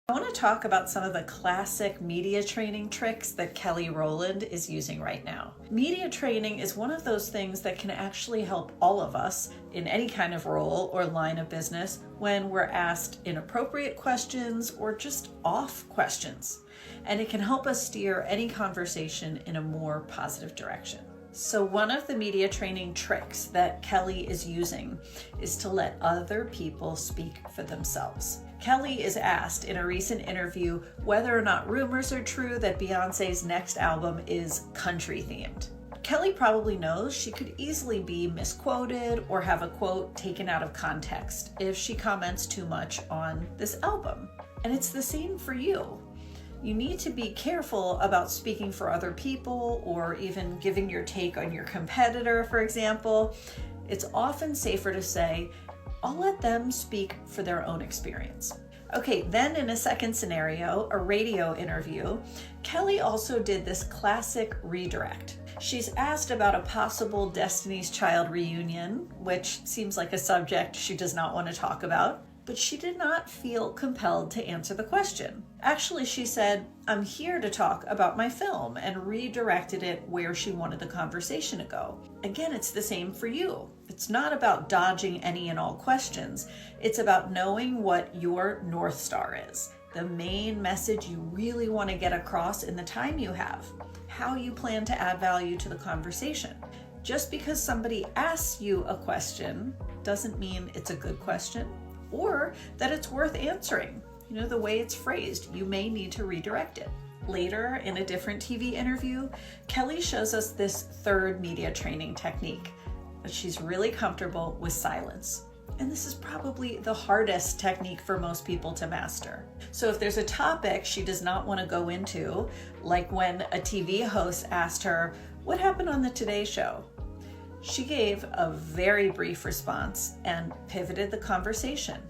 I want to talk about some of the classic media training tricks that Kelly Rowland is using right now. Media training is one of those things that can actually help all of us in any kind of role or line of business when we're asked inappropriate questions or just off questions. And it can help us steer any conversation in a more positive direction. So one of the media training tricks that Kelly is using is to let other people speak for themselves. Kelly is asked in a recent interview whether or not rumors are true that Beyoncé's next album is country themed. Kelly probably knows she could easily be misquoted or have a quote taken out of context if she comments too much on this album. And it's the same for you. You need to be careful about speaking for other people or even giving your take on your competitor, for example. It's often safer to say, I'll let them speak for their own experience. Okay, then in a second scenario, a radio interview, Kelly also did this classic redirect. She's asked about a possible Destiny's Child reunion, which seems like a subject she does not want to talk about. But she did not feel compelled to answer the question. Actually, she said, I'm here to talk about my film, and redirected it where she wanted the conversation to go. Again, it's the same for you. It's not about dodging any and all questions. It's about knowing what your North Star is, the main message you really want to get across in the time you have, how you plan to add value to the conversation. Just because somebody asks you a question doesn't mean it's a good question, or that it's worth answering. You know, the way it's phrased, you may need to redirect it. Later, in a different TV interview, Kelly shows us this third media training technique, but she's really comfortable with silence. And this is probably the hardest technique for most people to master. So if there's a topic she does not want to go into, like when a TV host asked her, what happened on the Today Show? She gave a very brief response and pivoted the conversation.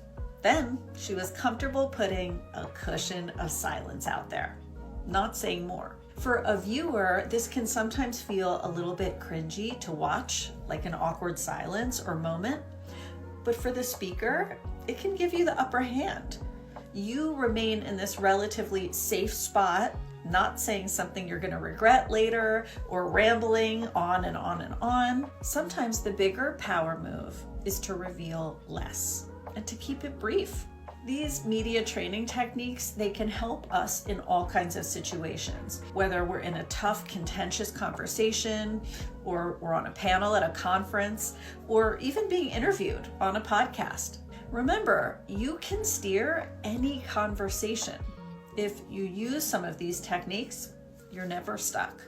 Then she was comfortable putting a cushion of silence out there, not saying more. For a viewer, this can sometimes feel a little bit cringy to watch, like an awkward silence or moment. But for the speaker, it can give you the upper hand. You remain in this relatively safe spot, not saying something you're going to regret later or rambling on and on and on. Sometimes the bigger power move is to reveal less and to keep it brief. These media training techniques, they can help us in all kinds of situations, whether we're in a tough, contentious conversation, or we're on a panel at a conference, or even being interviewed on a podcast. Remember, you can steer any conversation. If you use some of these techniques, you're never stuck.